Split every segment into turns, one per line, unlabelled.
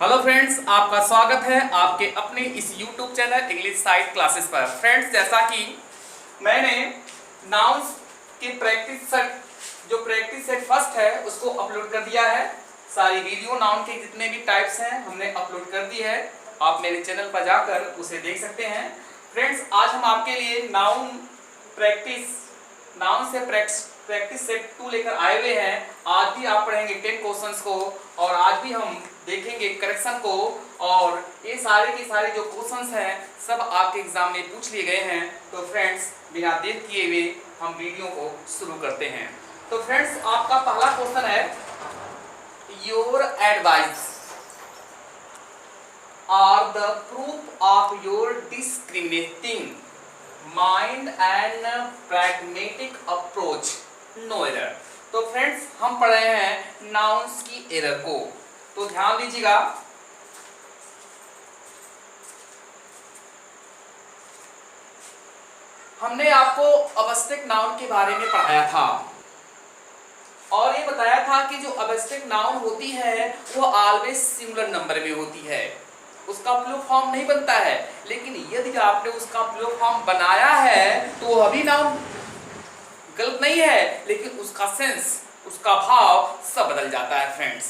Hello friends, आपका स्वागत है आपके अपने इस YouTube channel English side classes पर। फ्रेंड्स, जैसा कि मैंने नाउन्स के प्रैक्टिस सेट जो प्रैक्टिस सेट फर्स्ट है उसको अपलोड कर दिया है। सारी वीडियो नाउन के जितने भी टाइप्स हैं हमने अपलोड कर दी है। आप मेरे चैनल पर जाकर उसे देख सकते हैं। फ्रेंड्स, आज हम आपके लिए नाउन से प्रैक्टिस सेट 2 लेकर आए हुए हैं। आज भी आप पढ़ेंगे 10 क्वेश्चंस को और आज भी हम देखेंगे करेक्शन को। और ये सारे के सारे जो क्वेश्चंस हैं सब आपके एग्जाम में पूछ लिए गए हैं। तो फ्रेंड्स, बिना देर किए हुए हम वीडियो को शुरू करते हैं। तो फ्रेंड्स, आपका पहला क्वेश्चन है, your advice are the proof of your discriminating mind and pragmatic approach, no error. तो फ्रेंड्स, हम पढ़ रहे हैं नाउन्स की एरर को, तो ध्यान दीजिएगा। हमने आपको अवस्थिक नाउन के बारे में पढ़ाया था और ये बताया था कि जो अवस्थिक नाउन होती है वो ऑलवेज सिंगुलर नंबर में होती है, उसका प्लूरल फॉर्म नहीं बनता है। लेकिन यदि आपने उसका प्लूरल फॉर्म बनाया है तो वो अभी नाउन गलत नहीं है, लेकिन उसका सेंस, उसका भाव सब बदल जाता है। फ्रेंड्स,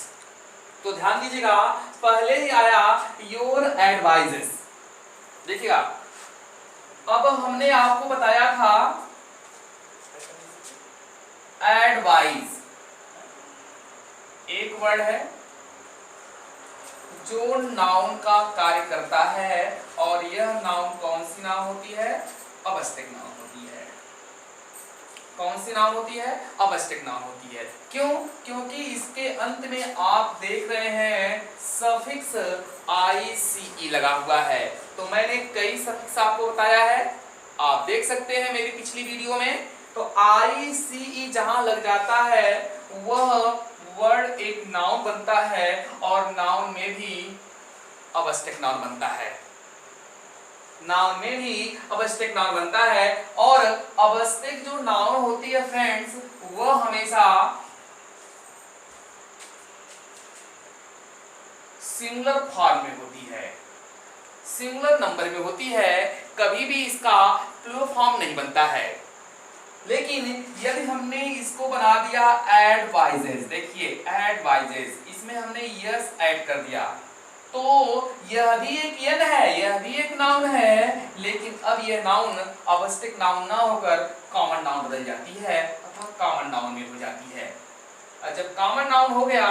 तो ध्यान दीजिएगा, पहले ही आया योर एडवाइजेस। देखिएगा, अब हमने आपको बताया था एडवाइज एक वर्ड है जो नाउन का कार्य करता है और यह नाउन कौन सी नाउन होती है? अवस्थिक नाउन होती है। कौन सी नाउन होती है? अवस्थिक नाउन होती है। क्यों? क्योंकि इसके अंत में आप देख रहे हैं सफिक्स ICE लगा हुआ है। तो मैंने कई सफिक्स आपको बताया है, आप देख सकते हैं मेरी पिछली वीडियो में। तो ICE जहां लग जाता है वह वर्ड एक नाउन बनता है और नाउन में भी अवस्थिक नाउन बनता है। नाउन में भी अवस्थिक नाउन बनता है और अवस्थिक जो नाउन होती है फ्रेंड्स, वह हमेशा सिंगुलर फॉर्म में होती है, सिंगुलर नंबर में होती है, कभी भी इसका प्लूरल फॉर्म नहीं बनता है। लेकिन यदि हमने इसको बना दिया एडवाइजेस, देखिए एडवाइजेस, इसमें हमने यस ऐड कर दिया तो यह भी एक यन है, यह भी एक नाउन है, लेकिन अब यह नाउन अवस्थिक नाउन ना होकर कॉमन नाउन बदल जाती है अथवा कॉमन नाउन में हो जाती है। और जब कॉमन नाउन हो गया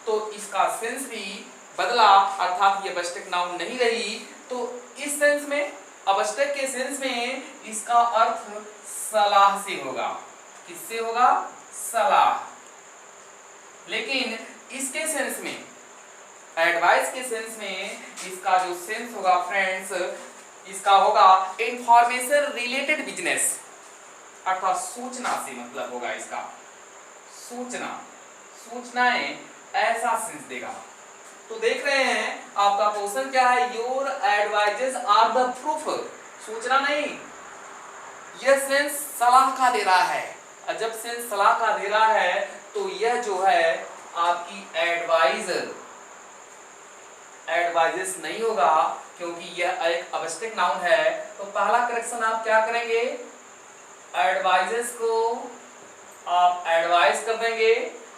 तो इसका सेंस भी बदला, अर्थात ये अवस्थिक नाउन नहीं रही। तो इस सेंस में, अवस्थिक के सेंस में, इसका अर्थ सलाह से होगा। किससे होगा? सलाह। लेकिन इसके सेंस में, एडवाइस के सेंस में, इसका जो सेंस होगा फ्रेंड्स, इसका होगा इंफॉर्मेशन रिलेटेड बिजनेस, अर्थात सूचना से मतलब होगा इसका। सूचना, सूचनाएं, ऐसा सेंस देगा। तो देख रहे हैं आपका क्वेश्चन क्या है, your advices are the proof. सूचना नहीं, यह सेंस सलाह का दे रहा है। और जब सेंस सलाह का दे रहा है तो यह जो है आपकी एडवाइजेस नहीं होगा, क्योंकि यह एक अवस्थिक नाउन है। तो पहला करेक्शन आप क्या करेंगे, एडवाइजेस को आप एडवाइस कर देंगे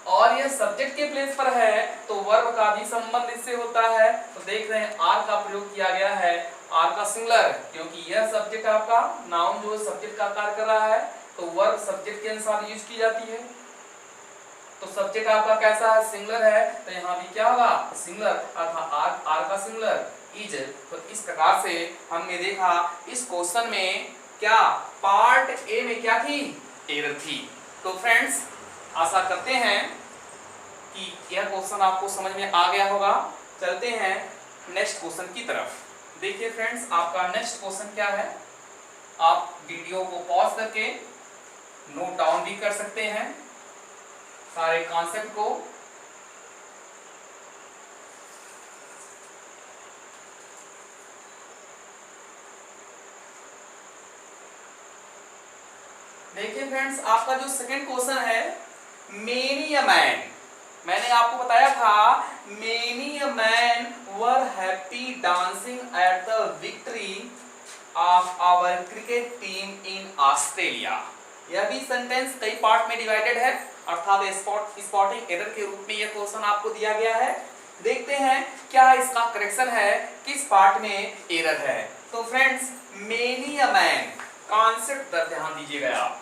और यह सब्जेक्ट के प्लेस पर है तो वर्ब का भी संबंध इससे होता है। तो देख रहे हैं आर का प्रयोग किया गया है, आर का सिंगुलर, क्योंकि यह सब्जेक्ट आपका नाउन जो सब्जेक्ट का कार्य कर रहा है तो वर्ब सब्जेक्ट के अनुसार यूज की जाती है। तो सब्जेक्ट आपका कैसा है? सिंगुलर है, तो यहाँ भी क्या होगा? सिंगुलर, अर्थात आर का सिंगुलर इज। तो इस प्रकार से हमने देखा इस क्वेश्चन में क्या पार्ट ए में क्या थी? एरर थी। तो फ्रेंड्स, आशा करते हैं कि यह क्वेश्चन आपको समझ में आ गया होगा। चलते हैं नेक्स्ट क्वेश्चन की तरफ। देखिए फ्रेंड्स, आपका नेक्स्ट क्वेश्चन क्या है, आप वीडियो को पॉज करके नोट डाउन भी कर सकते हैं सारे कॉन्सेप्ट को। देखिए फ्रेंड्स, आपका जो सेकंड क्वेश्चन है, मेनी अ मैन। मैंने आपको बताया था many man were happy dancing at the victory of our cricket team in Australia. यह भी सेंटेंस कई पार्ट में डिवाइडेड है, अर्थात स्पॉटिंग एरर के रूप में यह क्वेश्चन आपको दिया गया है। देखते हैं क्या इसका करेक्शन है, किस पार्ट में एरर है। तो friends, many a man, concept पर ध्यान दीजिएगा आप,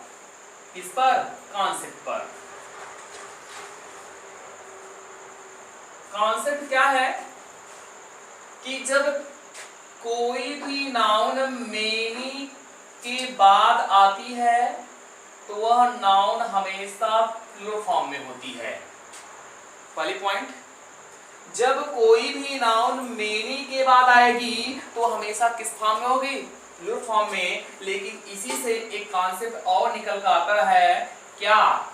किस पर, कॉन्सेप्ट पर। कॉन्सेप्ट क्या है कि जब कोई भी नाउन मेनी के बाद आती है तो वह नाउन हमेशा प्लूरल फॉर्म में होती है। पहली पॉइंट, जब कोई भी नाउन मेनी के बाद आएगी तो हमेशा किस फॉर्म में होगी, प्लूरल फॉर्म में। लेकिन इसी से एक कॉन्सेप्ट और निकल कर आता है, क्या,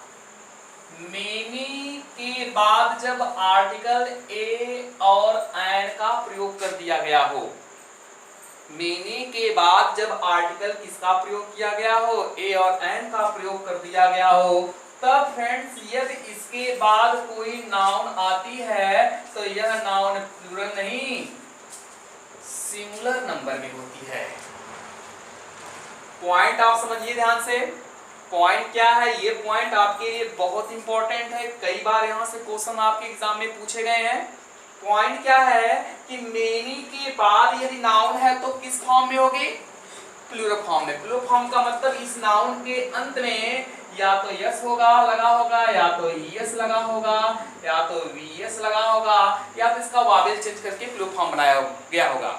मेनी के बाद जब आर्टिकल ए और एन का प्रयोग कर दिया गया हो, मेनी के बाद जब आर्टिकल किसका प्रयोग किया गया हो, ए और एन का प्रयोग कर दिया गया हो, तब फ्रेंड्स यदि इसके बाद कोई नाउन आती है तो यह नाउन प्लूरल नहीं सिंगुलर नंबर में होती है। पॉइंट आप समझिए ध्यान से। पॉइंट क्या है, ये पॉइंट आपके लिए बहुत इंपॉर्टेंट है, कई बार यहां से क्वेश्चन आपके एग्जाम में पूछे गए हैं। पॉइंट क्या है कि मेनी के बाद यदि नाउन है तो किस फॉर्म में होगी, प्लूरल फॉर्म में। प्लूरल फॉर्म का मतलब इस नाउन के अंत में या तो यस होगा लगा होगा, या तो ईएस लगा होगा, या तो वीएस लगा होगा, या तो इसका वावेल चेंज करके प्लूरल फॉर्म बनाया गया होगा।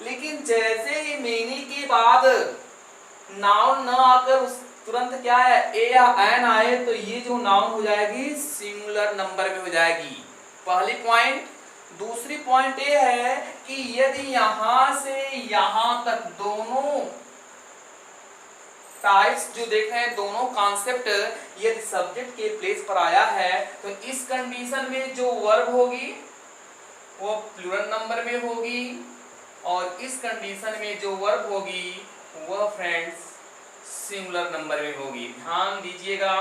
लेकिन जैसे ही मेनी के बाद नाउन न आकर उस तुरंत क्या है, ए या एन आए, तो ये जो नाउन हो जाएगी सिंगुलर नंबर में हो जाएगी। पहली पॉइंट। दूसरी पॉइंट ये है कि यदि यहां से यहां तक दोनों टाइप्स जो देख रहे हैं, दोनों कॉन्सेप्ट यदि सब्जेक्ट के प्लेस पर आया है तो इस कंडीशन में जो वर्ब होगी वो प्लूरल नंबर में होगी, और इस कंडीशन में जो वर्ब होगी वह फ्रेंड्स सिंगुलर नंबर में होगी। ध्यान दीजिएगा,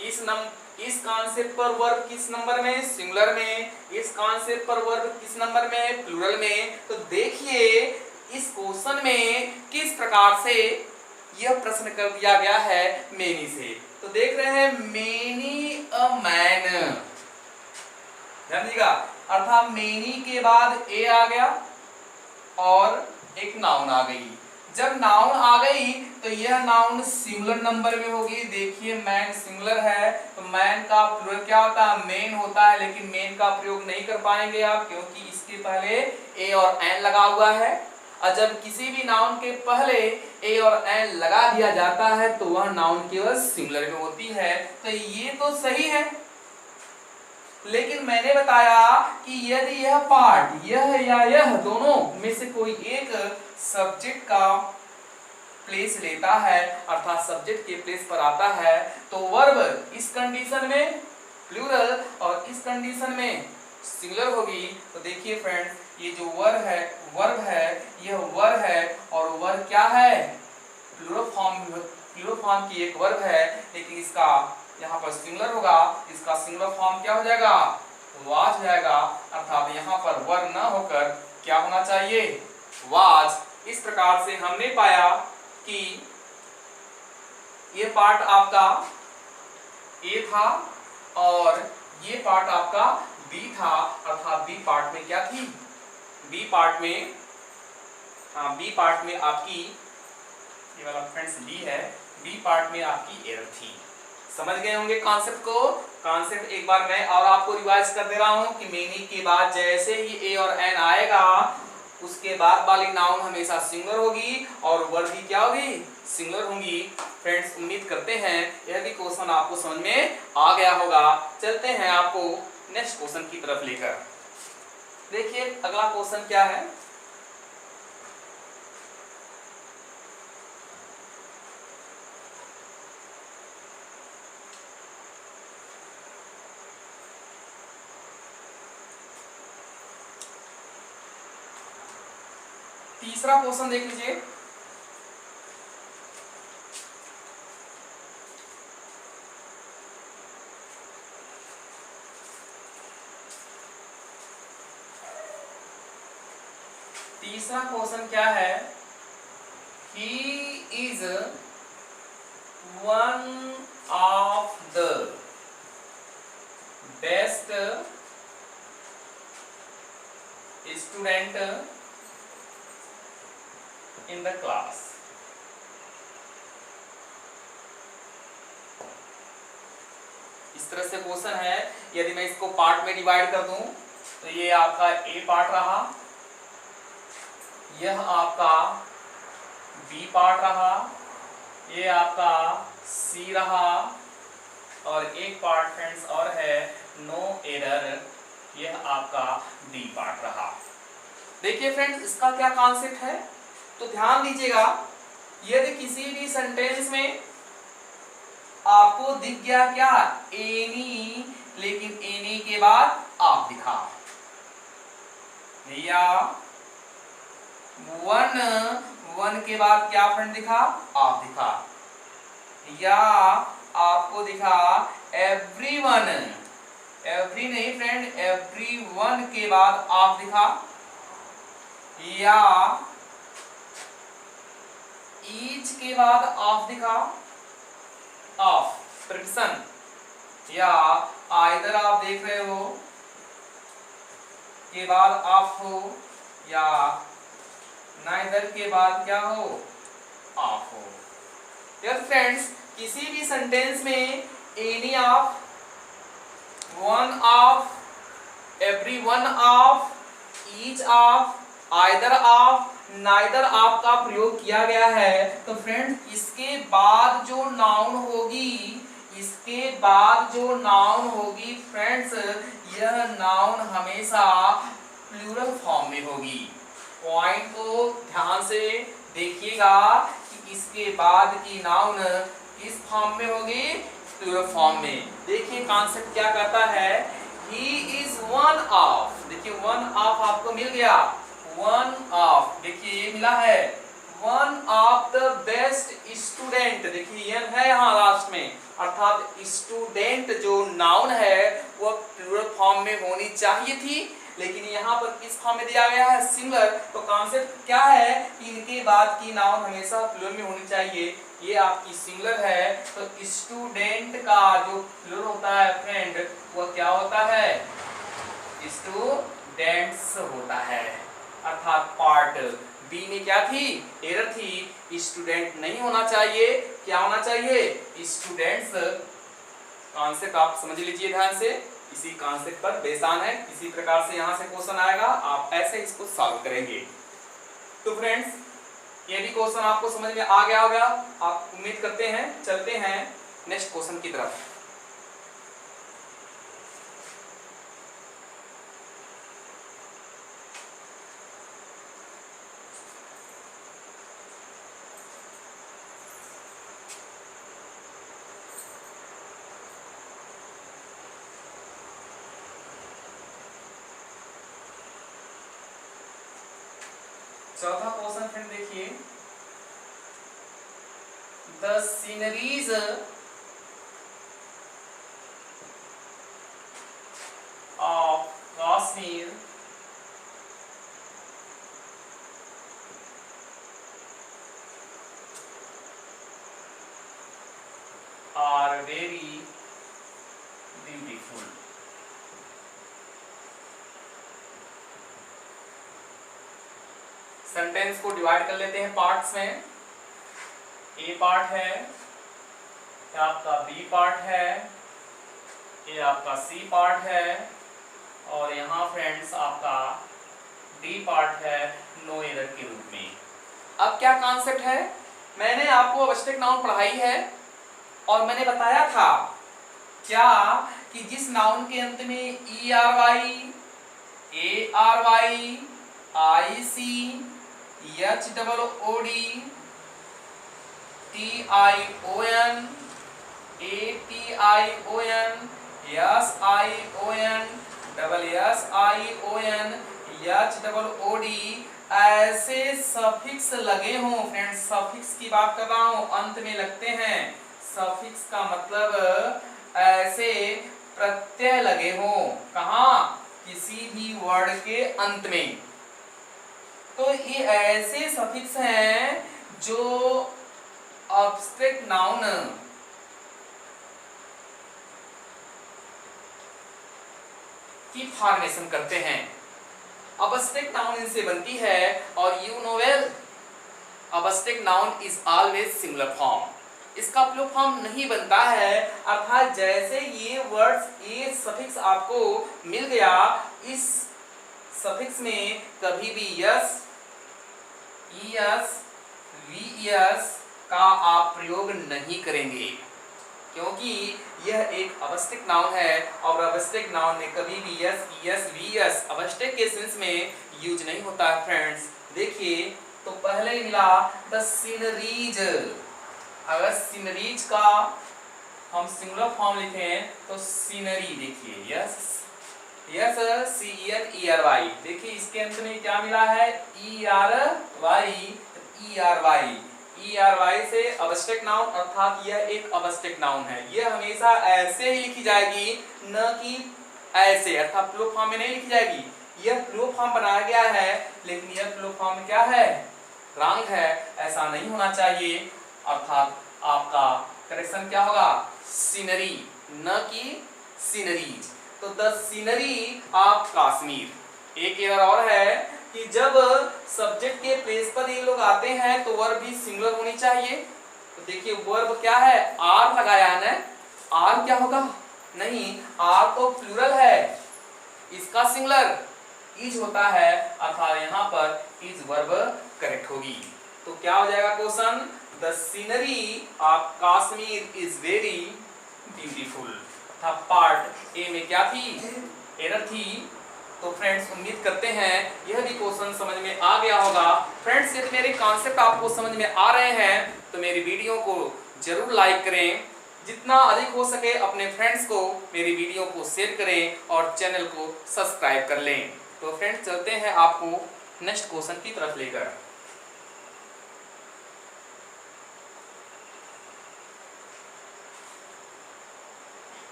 इस कॉन्सेप्ट पर वर्ब किस नंबर में, सिंगुलर में। इस कॉन्सेप्ट पर वर्ब किस नंबर में, प्लूरल में। तो देखिए इस क्वेश्चन में किस प्रकार से यह प्रश्न कर दिया गया है मेनी से। तो देख रहे हैं मेनी अ मैन, ध्यान दीजिएगा, अर्थात मेनी के बाद ए आ गया और एक नाउन आ गई। जब नाउन आ गई तो यह नाउन सिंगुलर नंबर में होगी। देखिए मैन सिंगुलर है तो मैन का प्लूरल क्या होता है, मेन होता है, लेकिन मेन का प्रयोग नहीं कर पाएंगे आप क्योंकि इसके पहले ए और एन लगा हुआ है। और जब किसी भी नाउन के पहले ए और एन लगा दिया जाता है तो वह नाउन केवल सिंगुलर में होती है। तो ये तो सही है, लेकिन मैंने बताया कि यदि यह पार्ट, यह या यह दोनों में से कोई एक सब्जेक्ट का प्लेस लेता है, अर्थात सब्जेक्ट के प्लेस पर आता है, तो वर्ब इस कंडीशन में प्लूरल और इस कंडीशन में सिंगुलर होगी। तो देखिए फ्रेंड्स, ये जो वर्ब है यह वर्ब है, और वर्ब क्या है, प्लूरल फॉर्म की एक वर्ब है, लेकिन इसका यहाँ पर सिंगुलर होगा, इसका सिंगुलर फॉर्म क्या हो जाएगा, वाज हो जाएगा। अर्थात यहाँ पर वर्ब न होकर क्या होना चाहिए, वाज। इस प्रकार से हमने पाया कि ये पार्ट आपका ए था और ये पार्ट आपका बी था, अर्थात बी पार्ट में क्या थी, बी पार्ट में आपकी, ये वाला फ्रेंड्स बी है, बी पार्ट में आपकी एरर थी। समझ गए होंगे कॉन्सेप्ट को। कॉन्सेप्ट एक बार मैं और आपको रिवाइज कर दे रहा हूं कि मेनी के बाद जैसे ही ए और एन आएगा उसके बाद वाली नाउन हमेशा सिंगुलर होगी और वर्ब भी क्या होगी, सिंगुलर होंगी। फ्रेंड्स उम्मीद करते हैं यह भी क्वेश्चन आपको समझ में आ गया होगा। चलते हैं आपको नेक्स्ट क्वेश्चन की तरफ लेकर। देखिए अगला क्वेश्चन क्या है, तीसरा क्वेश्चन देख लीजिए। तीसरा क्वेश्चन क्या है, he is one of the best student in the class. इस तरह से क्वेश्चन है। यदि मैं इसको पार्ट में डिवाइड कर दूं तो ये आपका ए पार्ट रहा, यह आपका बी पार्ट रहा, ये आपका सी रहा, और एक पार्ट फ्रेंड्स और है नो एरर, यह आपका डी पार्ट रहा। देखिए फ्रेंड्स इसका क्या कॉन्सेप्ट है, तो ध्यान दीजिएगा। यदि किसी भी सेंटेंस में आपको दिख गया क्या एनी, लेकिन एनी के बाद आप दिखा, या वन के बाद क्या फ्रेंड दिखा, आप दिखा, या आपको दिखा एवरीवन, एवरी नहीं फ्रेंड, एवरीवन के बाद आप दिखा, या ईच के बाद आप दिखा, ऑफ प्रिपसन, या आइदर आप देख रहे हो के बाद ऑफ हो, या नाइदर के बाद क्या हो, ऑफ हो। यस फ्रेंड्स, किसी भी सेंटेंस में any of, one of, everyone of, each of, either of, neither of का प्रयोग किया गया है, तो फ्रेंड्स इसके बाद जो नाउन होगी, इसके बाद जो नाउन होगी फ्रेंड्स, यह नाउन हमेशा प्लूरल फॉर्म में होगी। पॉइंट को ध्यान से देखिएगा कि इसके बाद की नाउन किस फॉर्म में होगी, प्लूरल फॉर्म में। देखिए कॉन्सेप्ट क्या कहता है, ही इज वन ऑफ, देखिए वन ऑफ आपको मिल गया, वन ऑफ, देखिए ये मिला है, one of the best student, देखिए एन है यहाँ लास्ट में, अर्थात स्टूडेंट जो नाउन है वह प्लूरल फॉर्म में होनी चाहिए थी, लेकिन यहाँ पर किस फॉर्म में दिया गया है, सिंगुलर। तो कॉन्सेप्ट क्या है, इनके बाद की नाउन हमेशा प्लूरल में होनी चाहिए, ये आपकी सिंगुलर है, तो स्टूडेंट का जो प्लूरल होता है फ्रेंड वह क्या होता है, स्टूडेंट्स होता है। अर्थात पार्ट बी में क्या थी, एरर थी, स्टूडेंट नहीं होना चाहिए, क्या होना चाहिए, स्टूडेंट्स। कॉन्सेप्ट आप समझ लीजिए ध्यान से, इसी कॉन्सेप्ट पर बेसान है, इसी प्रकार से यहाँ से क्वेश्चन आएगा, आप ऐसे इसको सॉल्व करेंगे। तो फ्रेंड्स ये भी क्वेश्चन आपको समझ में आ गया होगा, आप उम्मीद करते हैं। चलते हैं नेक्स्ट क्वेश्चन की तरफ। चौथा क्वेश्चन फ्रेंड देखिए, the sceneries of Kashmir are very beautiful. Sentence को डिवाइड कर लेते हैं पार्ट्स में। ए पार्ट है, ये आपका बी पार्ट है, ये आपका सी पार्ट है, और यहाँ फ्रेंड्स आपका डी पार्ट है नो एरर के रूप में। अब क्या कॉन्सेप्ट है, मैंने आपको अब्स्ट्रैक्ट नाउन पढ़ाई है और मैंने बताया था क्या कि जिस नाउन के अंत में E R Y, A R Y, I C, H double O D, T I O N, A T I O N, S I O N, double S I O N, H double O D, ऐसे suffix लगे हों friends, suffix की बात कर रहा हूं, अंत में लगते हैं। सफिक्स का मतलब ऐसे प्रत्यय लगे हों, कहां, किसी भी वर्ड के अंत में। तो ये ऐसे सफिक्स हैं जो ऑब्स्ट्रैक्ट नाउन की फॉर्मेशन करते हैं। ऑब्स्ट्रैक्ट नाउन इनसे बनती है और you know well obstruct noun is always singular form. इसका प्लूरल फॉर्म नहीं बनता है, अर्थात जैसे ये वर्ड्स ये सफिक्स आपको मिल गया, इस सफिक्स में कभी भी यस, ईएस, वीएस का आप प्रयोग नहीं करेंगे, क्योंकि यह एक ऑब्स्ट्रैक्ट नाउन है और ऑब्स्ट्रैक्ट नाउन में कभी भी यस, ईएस, वीएस ऑब्स्ट्रैक्ट के सेंस में यूज नहीं होता है। फ्रेंड्स देखिए, तो पहले ही मिला द सीनरीज। अगर सीनरीज का हम सिंगुलर फॉर्म लिखें तो सीनरी, देखिए यस, यस CENERY, देखिए इसके अंत में क्या मिला है ERY, ERY से ऑब्स्ट्रैक्ट नाउन, अर्थात यह एक ऑब्स्ट्रैक्ट नाउन है। यह हमेशा ऐसे ही लिखी जाएगी, न कि ऐसे, अर्थात प्लूरल फॉर्म में नहीं लिखी जाएगी। यह प्लूरल फॉर्म बनाया गया है, लेकिन यह प्लूरल फॉर्म क्या है, रॉन्ग है, ऐसा नहीं होना चाहिए। अर्थात आपका करेक्शन क्या होगा, सीनरी, न कि सीनरीज। तो द सीनरी ऑफ कश्मीर। एक एरर और है कि जब सब्जेक्ट के प्लेस पर ये लोग आते हैं तो वर्ब भी सिंगुलर होनी चाहिए। तो देखिए वर्ब क्या है, आर लगाया है ना, आर क्या होगा, नहीं, आर तो प्लूरल है, इसका सिंगुलर इज होता है, अर्थात यहाँ पर इज वर्ब करेक्ट होगी। तो क्या हो जाएगा question, the scenery of Kashmir is very beautiful. था पार्ट ए में क्या थी, एरर थी। तो फ्रेंड्स उम्मीद करते हैं यह भी क्वेश्चन समझ में आ गया होगा। फ्रेंड्स यदि मेरे कॉन्सेप्ट आपको समझ में आ रहे हैं तो मेरी वीडियो को जरूर लाइक करें, जितना अधिक हो सके अपने फ्रेंड्स को मेरी वीडियो को शेयर करें और चैनल को सब्सक्राइब कर लें। तो फ्रेंड्स चलते हैं आपको नेक्स्ट क्वेश्चन की तरफ लेकर।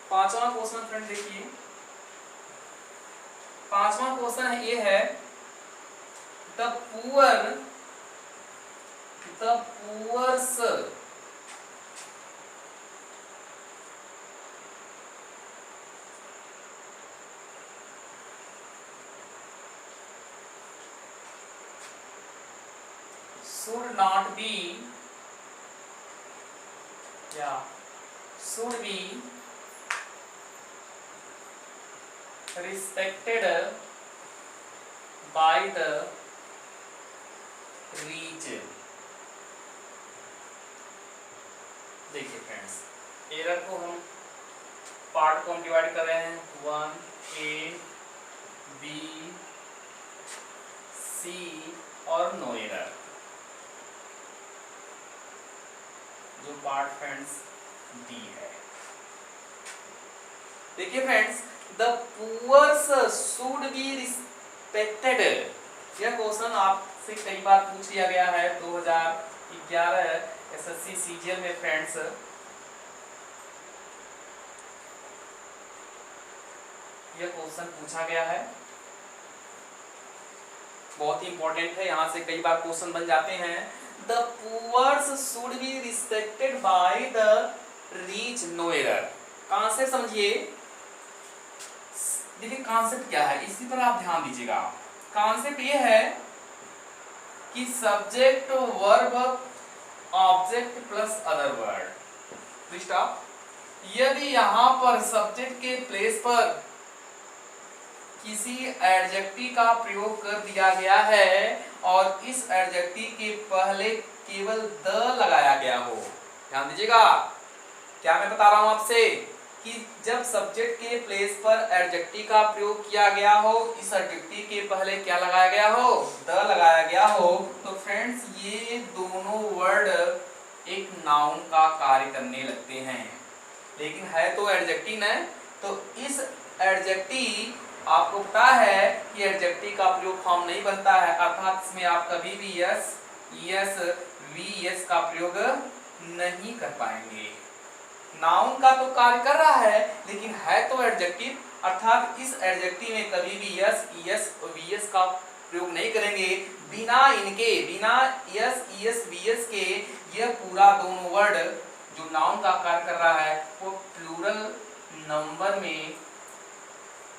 पांचवा क्वेश्चन फ्रेंड देखिए, पांचवा क्वेश्चन ये है, the poors should not be, should be respected by the rich। देखिए फ्रेंड्स, एरर को हम पार्ट को हम डिवाइड कर रहे हैं, 1A B C और नो एरर। जो पार्ट फ्रेंड्स डी है, देखिए friends, the poors should be respected. यह क्वेश्चन आपसे कई बार पूछ लिया गया है 2011 SSC CGL में फ्रेंड्स। यह क्वेश्चन पूछा गया है, बहुत ही इंपॉर्टेंट है, यहां से कई बार क्वेश्चन बन जाते हैं। The poors should be respected by the rich, no error. Concept समझिए, देखिए कॉन्सेप्ट क्या है, इसी पर आप ध्यान दीजिएगा। कॉन्सेप्ट ये है कि subject verb object plus other word. Stop. यदि यहां पर सब्जेक्ट के प्लेस पर किसी एडजेक्टिव का प्रयोग कर दिया गया है और इस एडजेक्टिव के पहले केवल द लगाया गया हो, ध्यान दीजिएगा क्या मैं बता रहा हूं आपसे, कि जब सब्जेक्ट के प्लेस पर एडजेक्टिव का प्रयोग किया गया हो, इस एडजेक्टिव के पहले क्या लगाया गया हो, द लगाया गया हो, तो फ्रेंड्स ये दोनों वर्ड एक नाउन का कार्य करने लगते हैं। लेकिन है तो एडजेक्टिव न, तो इस एडजेक्टिव आपको पता है कि एडजेक्टिव का प्रयोग फॉर्म नहीं बनता है, अर्थात इसमें आप कभी भी यस, वी एस का प्रयोग नहीं कर पाएंगे। नाउन का तो कार्य कर रहा है लेकिन है तो एडजेक्टिव, अर्थात इस एडजेक्टिव में कभी भी यस, ईएस और वीएस का प्रयोग नहीं करेंगे। बिना इनके, बिना यस, ईएस, वीएस के यह पूरा दोनों वर्ड जो नाउन का कार्य कर रहा है वो प्लूरल नंबर में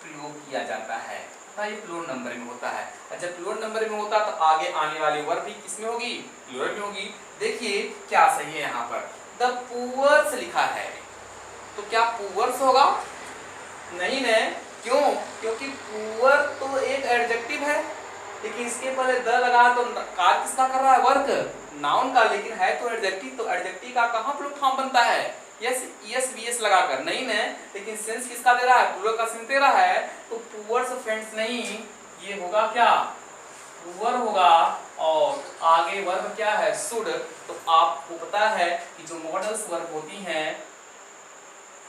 प्रयोग किया जाता है। ये प्लूरल नंबर में होता है। और जब प्लूरल नंबर में होता तो आगे आने वाली वर्ब भी किसमें होगी? प्लूरल में होगी। देखिए क्या सही है यहाँ पर, द पुअर्स लिखा है तो क्या पुअर्स होगा? नहीं न, क्यों? क्योंकि पुअर तो एक एडजेक्टिव है लेकिन इसके पहले द लगा तो कार्य किसका कर रहा है? वर्क, नाउन का, लेकिन है तो एडजेक्टिव, तो एडजेक्टिव का कहाँ प्लूरल फॉर्म बनता है? यस, ईएस, वीएस लगाकर नहीं न, लेकिन सेंस किसका दे रहा है? प्लूरल का सेंस दे रहा है। तो पुअर्स फ्रेंड्स नहीं, ये होगा क्या? पुअर होगा। और आगे वर्ब क्या है? शुड। तो आपको पता है कि जो मॉडल्स वर्ब होती हैं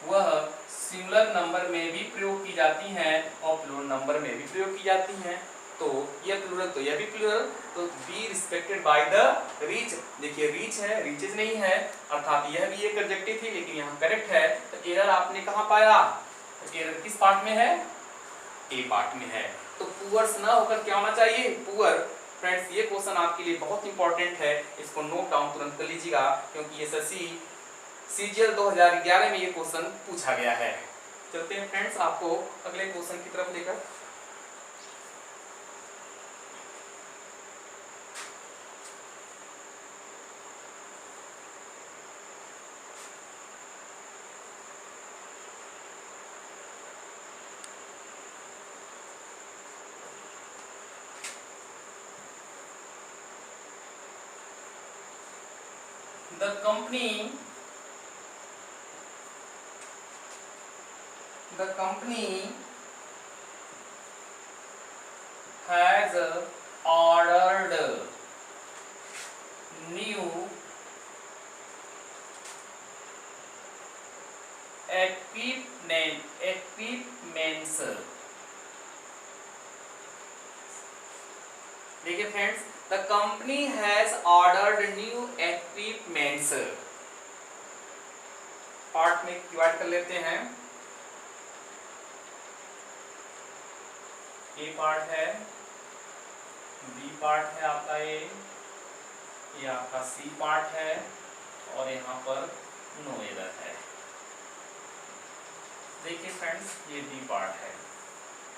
वह सिंगुलर नंबर में भी प्रयोग की जाती हैं और प्लूरल नंबर में भी प्रयोग की जाती हैं। तो यह प्लूरल तो यह भी प्लूरल, तो B respected by the reach. देखिए रीच है, रीचेज नहीं है, अर्थात यह भी एक एडजेक्टिव थी लेकिन यहाँ करेक्ट है। तो एरर आपने कहाँ पाया? एरर किस पार्ट में है? ए पार्ट में है। तो पुअर्स ना होकर क्या होना चाहिए? पुअर। फ्रेंड्स ये क्वेश्चन आपके लिए बहुत इंपॉर्टेंट है, इसको नोट डाउन तुरंत कर लीजिएगा क्योंकि एसएससी सीजीएल 2011 में ये क्वेश्चन पूछा गया है। चलते हैं फ्रेंड्स आपको अगले क्वेश्चन की तरफ लेकर। The company has ordered new equipments। देखिए friends, the company has ordered new equipments. Part में डिवाइड कर लेते हैं। ए पार्ट है, बी पार्ट है आपका ये आपका सी पार्ट है और यहाँ पर नो एरर है। देखिए फ्रेंड्स ये बी पार्ट है।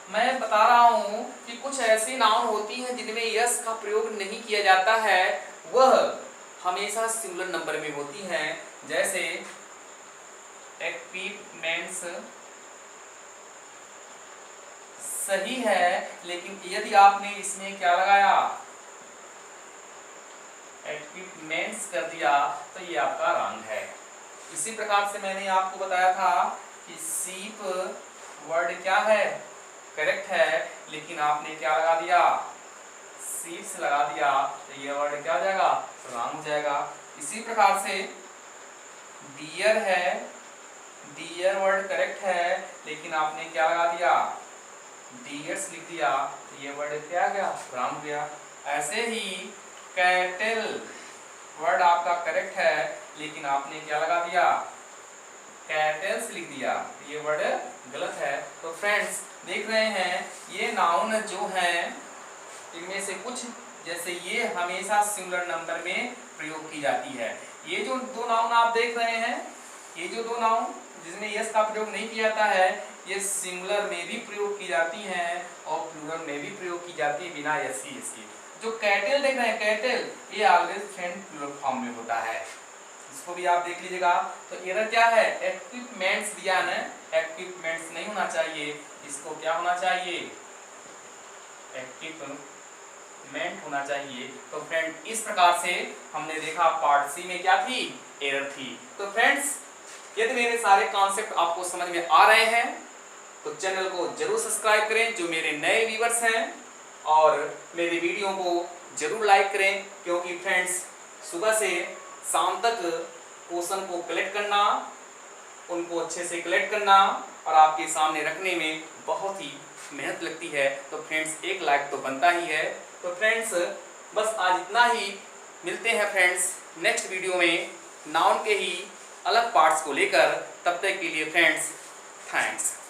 मैं बता रहा हूं कि कुछ ऐसी नाउन होती हैं जिनमें यस का प्रयोग नहीं किया जाता है, वह हमेशा सिंगुलर नंबर में होती हैं। जैसे इक्विपमेंट्स सही है, लेकिन यदि आपने इसमें क्या लगाया? इक्विपमेंट्स कर दिया तो ये आपका रॉन्ग है। इसी प्रकार से मैंने आपको बताया था कि सीप वर्ड क्या है? करेक्ट है, लेकिन आपने क्या लगा दिया? सीप्स लगा दिया तो ये वर्ड क्या हो जाएगा? रॉन्ग हो जाएगा। इसी प्रकार से डियर है, डियर वर्ड करेक्ट है, लेकिन आपने क्या लगा दिया? डियर्स लिख दिया तो ये वर्ड क्या आ गया? रॉन्ग हो गया। ऐसे ही कैटल वर्ड आपका करेक्ट है, लेकिन आपने क्या लगा दिया? कैटल्स लिख दिया तो ये वर्ड गलत है। तो फ्रेंड्स देख रहे हैं ये नाउन जो हैं इनमें से कुछ, जैसे ये हमेशा सिंगुलर नंबर में प्रयोग की जाती है। ये जो दो नाउन आप देख रहे हैं, ये जो दो नाउन जिसमें यस का प्रयोग नहीं किया जाता है, ये सिंगुलर में भी प्रयोग की जाती हैं और प्लूरल में भी प्रयोग की जाती है बिना यस की। जो कैटल देख रहे हैं, कैटल ये ऑलवेज फ्रेंड प्लूरल फॉर्म में होता है, इसको भी आप देख लीजिएगा। तो एरर क्या है? इक्विपमेंट्स दिया है, इक्विपमेंट्स नहीं होना चाहिए, इसको क्या होना चाहिए? इक्विपमेंट होना चाहिए। तो फ्रेंड इस प्रकार से हमने देखा पार्ट सी में क्या थी? एरर थी। तो फ्रेंड्स यदि मेरे सारे कॉन्सेप्ट आपको समझ में आ रहे हैं तो चैनल को जरूर सब्सक्राइब करें जो मेरे नए व्यूअर्स हैं, और मेरे वीडियो को जरूर लाइक करें, क्योंकि फ्रेंड्स सुबह से शाम तक क्वेश्चन को कलेक्ट करना, उनको अच्छे से कलेक्ट करना और आपके सामने रखने में बहुत ही मेहनत लगती है। तो फ्रेंड्स एक लाइक तो बनता ही है। तो फ्रेंड्स बस आज इतना ही, मिलते हैं फ्रेंड्स नेक्स्ट वीडियो में नाउन के ही अलग पार्ट्स को लेकर। तब तक के लिए फ्रेंड्स, थैंक्स।